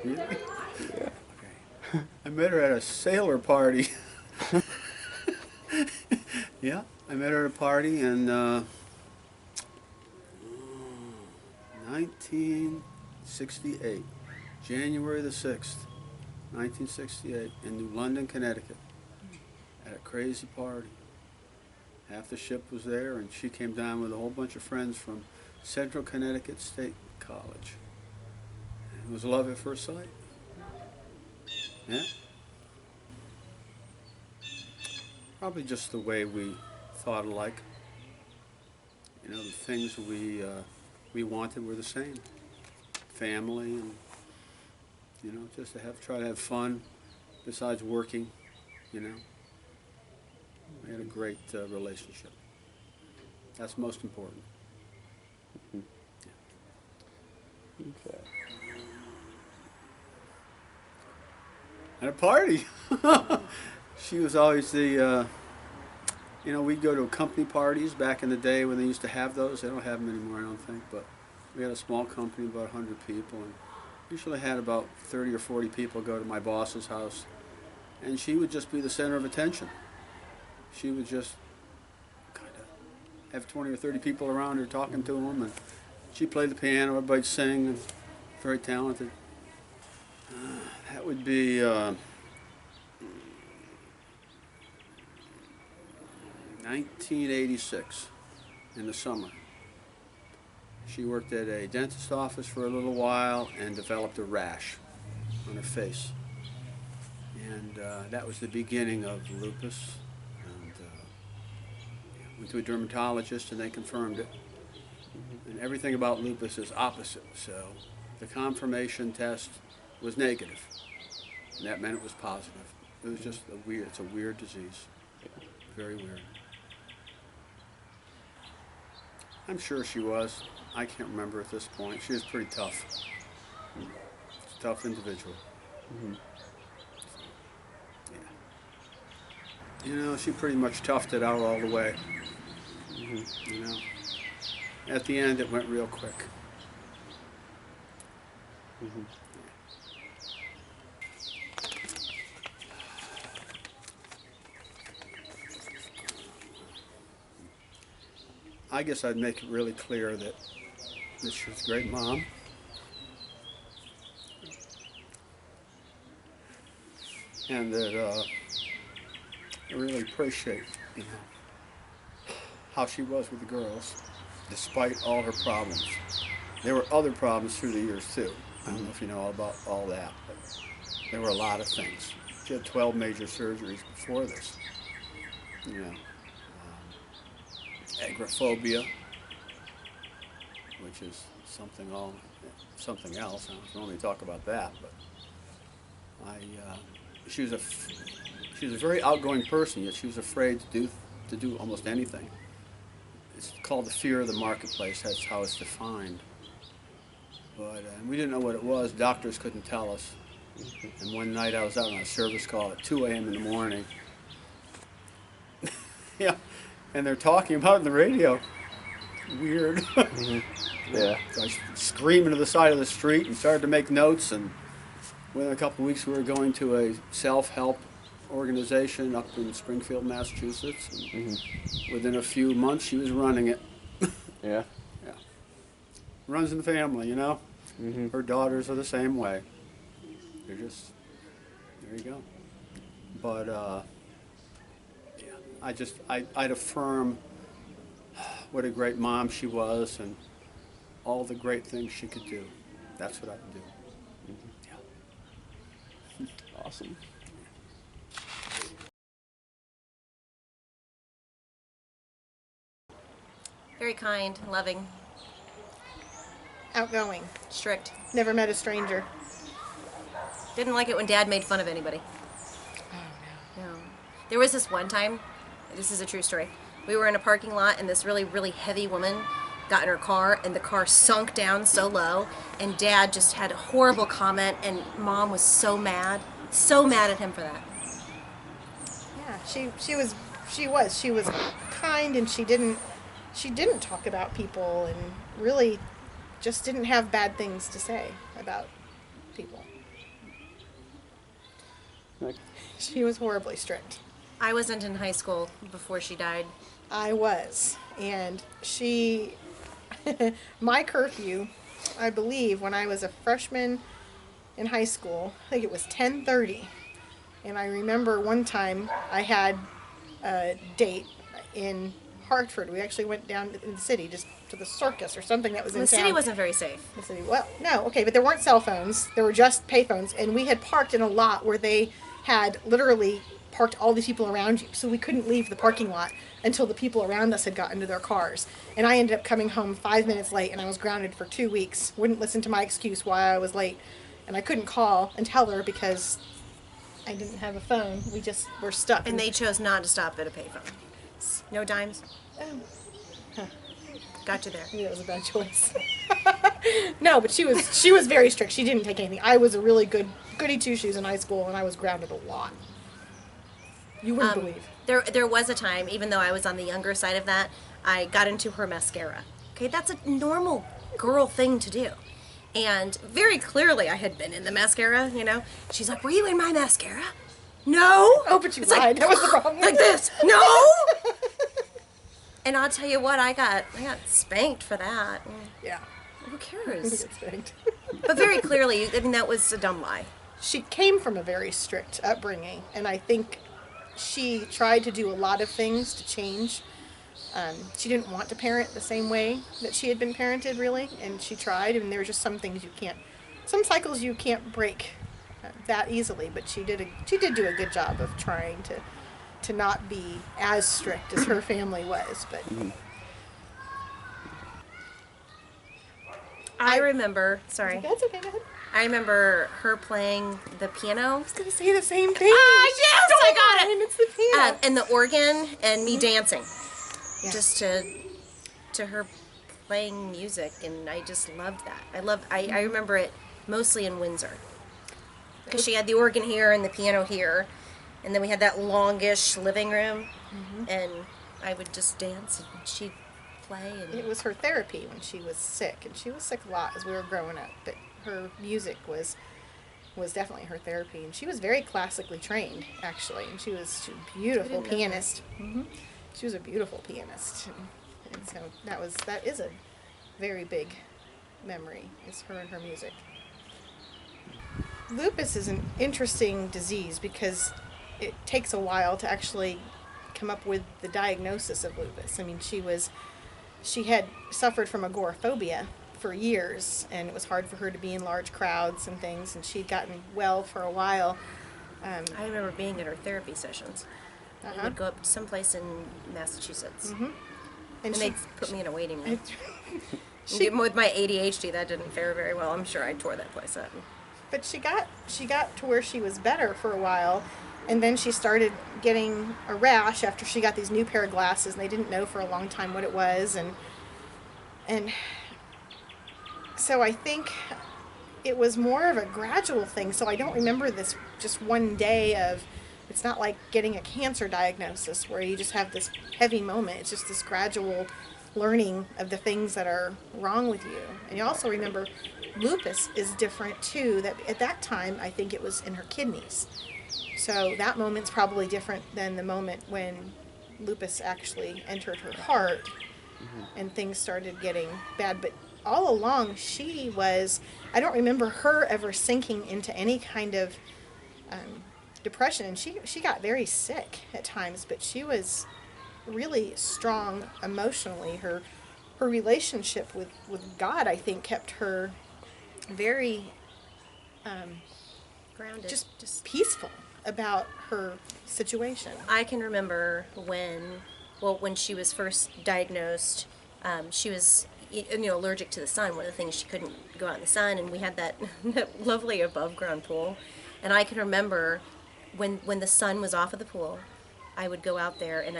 Really? Yeah. Okay. I met her at a sailor party. Yeah, I met her at a party in 1968, January the 6th, 1968, in New London, Connecticut, at a crazy party. Half the ship was there, and she came down with a whole bunch of friends from Central Connecticut State College. And it was love at first sight. Yeah, probably just the way we thought alike. You know, the things we wanted were the same. Family, and just to try to have fun besides working. You know, we had a great relationship. That's most important. Okay. At a party, she was always we'd go to company parties back in the day when they used to have those. They don't have them anymore, I don't think. But we had a small company, about 100 people, and usually had about 30 or 40 people go to my boss's house, and she would just be the center of attention. She would just kind of have 20 or 30 people around her talking to them, and she played the piano, everybody'd sing, and very talented. That would be 1986 in the summer. She worked at a dentist office for a little while and developed a rash on her face. And that was the beginning of lupus. And went to a dermatologist and they confirmed it. And everything about lupus is opposite. So the confirmation test was negative. And that meant it was positive. It was just it's a weird disease. Very weird. I'm sure she was. I can't remember at this point. She was pretty tough. She's a tough individual. Mm-hmm. Yeah. You know, she pretty much toughed it out all the way. Mm-hmm. You know, at the end it went real quick. Mm-hmm. I guess I'd make it really clear that she was a great mom. And that I really appreciate, how she was with the girls, despite all her problems. There were other problems through the years too. I don't know if you know all about all that, but there were a lot of things. She had 12 major surgeries before this. Agoraphobia, which is something else. I don't normally talk about that, but she was a very outgoing person, yet she was afraid to do almost anything. It's called the fear of the marketplace. That's how it's defined. But we didn't know what it was. Doctors couldn't tell us. And one night I was out on a service call at 2 a.m. in the morning. Yeah, and they're talking about it on the radio. Weird. Mm-hmm. Yeah. So I screamed into the side of the street and started to make notes. And within a couple of weeks, we were going to a self-help organization up in Springfield, Massachusetts. And within a few months, she was running it. Yeah. Yeah. Runs in the family, you know? Mm-hmm. Her daughters are the same way. They're just, there you go. But, yeah, I'd affirm what a great mom she was and all the great things she could do. That's what I would do. Mm-hmm. Yeah. Awesome. Very kind, loving, Outgoing. strict. Never met a stranger. Didn't like it when Dad made fun of anybody. Oh, No. There was this one time, this is a true story. We were in a parking lot and this really, really heavy woman got in her car and the car sunk down so low and Dad just had a horrible comment and Mom was so mad at him for that. Yeah, she was kind, and she didn't talk about people, and really just didn't have bad things to say about people. Like, She was horribly strict. I wasn't in high school before she died. I was. And she, my curfew, I believe, when I was a freshman in high school, I think it was 10:30. And I remember one time I had a date in Hartford. We actually went down in the city, just to the circus or something that was in The town. city wasn't very safe. The city. Well, no, okay, but there weren't cell phones. There were just payphones, and we had parked in a lot where they had literally parked all these people around you, so we couldn't leave the parking lot until the people around us had gotten to their cars. And I ended up coming home 5 minutes late, and I was grounded for 2 weeks. Wouldn't listen to my excuse why I was late, and I couldn't call and tell her because I didn't have a phone. We just were stuck. And they chose not to stop at a payphone. No dimes. Oh, Got you there. maybe that was a bad choice. No, but she was very strict. She didn't take anything. I was a really goody two shoes in high school, and I was grounded a lot. You wouldn't believe. There was a time, even though I was on the younger side of that, I got into her mascara. Okay, that's a normal girl thing to do. And very clearly I had been in the mascara, you know. She's like, "Were you in my mascara?" No. Oh, but you It's lied. like, That was the problem. like this. No. And I'll tell you what, I got spanked for that. Yeah. Who cares? Get spanked. But very clearly, I mean, that was a dumb lie. She came from a very strict upbringing, and I think she tried to do a lot of things to change. She didn't want to parent the same way that she had been parented, really, and she tried, and there were just some things some cycles you can't break that easily, but she did do a good job of trying to not be as strict as her family was, but I remember, sorry, that's okay, go ahead. I remember her playing the piano. I was going to say the same thing. Ah, yes, I got it. It's the piano. And the organ and me dancing, Yeah. just to her playing music, and I just loved that. I remember it mostly in Windsor, because she had the organ here and the piano here, and then we had that longish living room, and I would just dance and she'd play. And It was her therapy when she was sick, and she was sick a lot as we were growing up, but her music was definitely her therapy, and she was very classically trained, actually, and she was a beautiful didn't know pianist. She was a beautiful pianist, and so that is a very big memory, is her and her music. Lupus is an interesting disease because it takes a while to actually come up with the diagnosis of lupus. I mean, she had suffered from agoraphobia for years, and it was hard for her to be in large crowds and things, and she'd gotten well for a while. I remember being at her therapy sessions. I Uh-huh. would go up someplace in Massachusetts, And and she, they'd put me in a waiting room. she, With my ADHD, that didn't fare very well. I'm sure I tore that place up. but she got to where she was better for a while, and then she started getting a rash after she got these new pair of glasses, and they didn't know for a long time what it was, and so I think it was more of a gradual thing. So I don't remember this just one day of, it's not like getting a cancer diagnosis where you just have this heavy moment. It's just this gradual learning of the things that are wrong with you. And you also remember lupus is different too, that at that time I think it was in her kidneys. So that moment's probably different than the moment when lupus actually entered her heart and things started getting bad. But all along I don't remember her ever sinking into any kind of depression. And she got very sick at times, but she was really strong emotionally. Her relationship with God, I think, kept her very Grounded. just peaceful about her situation. I can remember when she was first diagnosed, she was allergic to the sun. One of the things, she couldn't go out in the sun, and we had that lovely above ground pool. And I can remember when the sun was off of the pool, I would go out there and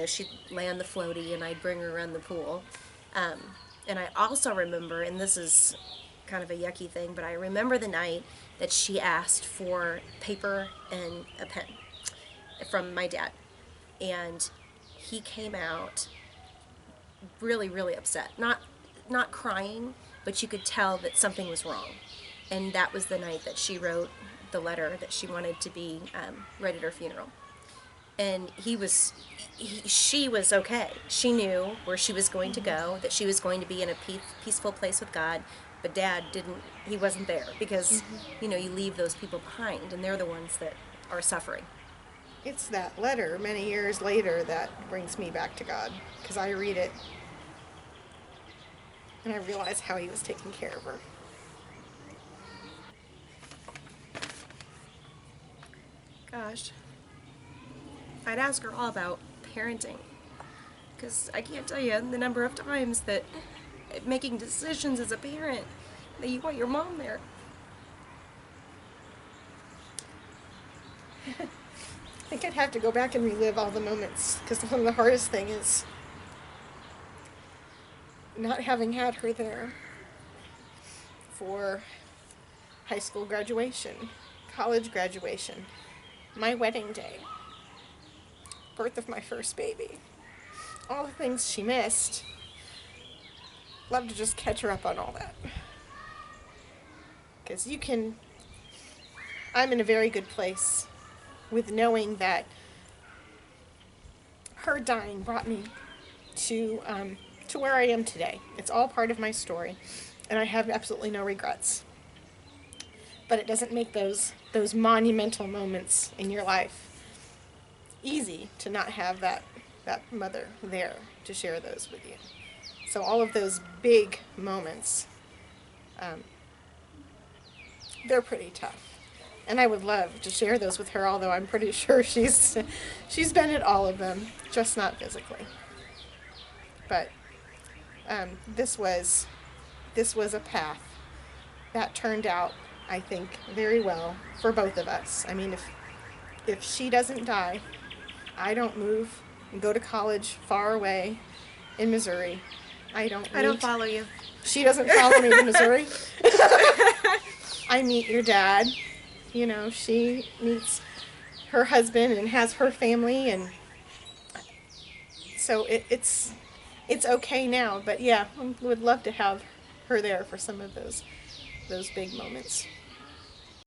she'd lay on the floaty and I'd bring her around the pool. And I also remember, and this is kind of a yucky thing, but I remember the night that she asked for paper and a pen from my dad. And he came out really, really upset. Not crying, but you could tell that something was wrong. And that was the night that she wrote the letter that she wanted to be read at her funeral. And she was okay. She knew where she was going to go, that she was going to be in a peaceful place with God. But Dad he wasn't there because, you leave those people behind, and they're the ones that are suffering. It's that letter many years later that brings me back to God, because I read it and I realize how he was taking care of her. Gosh. I'd ask her all about parenting, because I can't tell you the number of times that making decisions as a parent that you want your mom there. I think I'd have to go back and relive all the moments, because one of the hardest thing is not having had her there for high school graduation, college graduation, my wedding day, birth of my first baby, all the things she missed. Love to just catch her up on all that. Because I'm in a very good place with knowing that her dying brought me to where I am today. It's all part of my story, and I have absolutely no regrets. But it doesn't make those monumental moments in your life easy to not have that mother there to share those with you. So all of those big moments, they're pretty tough. And I would love to share those with her, although I'm pretty sure she's been at all of them, just not physically. But this was a path that turned out, I think, very well for both of us. I mean, if she doesn't die, I don't move and go to college far away in Missouri. I don't follow you. She doesn't follow me to Missouri. I meet your dad. She meets her husband and has her family, and so it's okay now. But yeah, I would love to have her there for some of those big moments.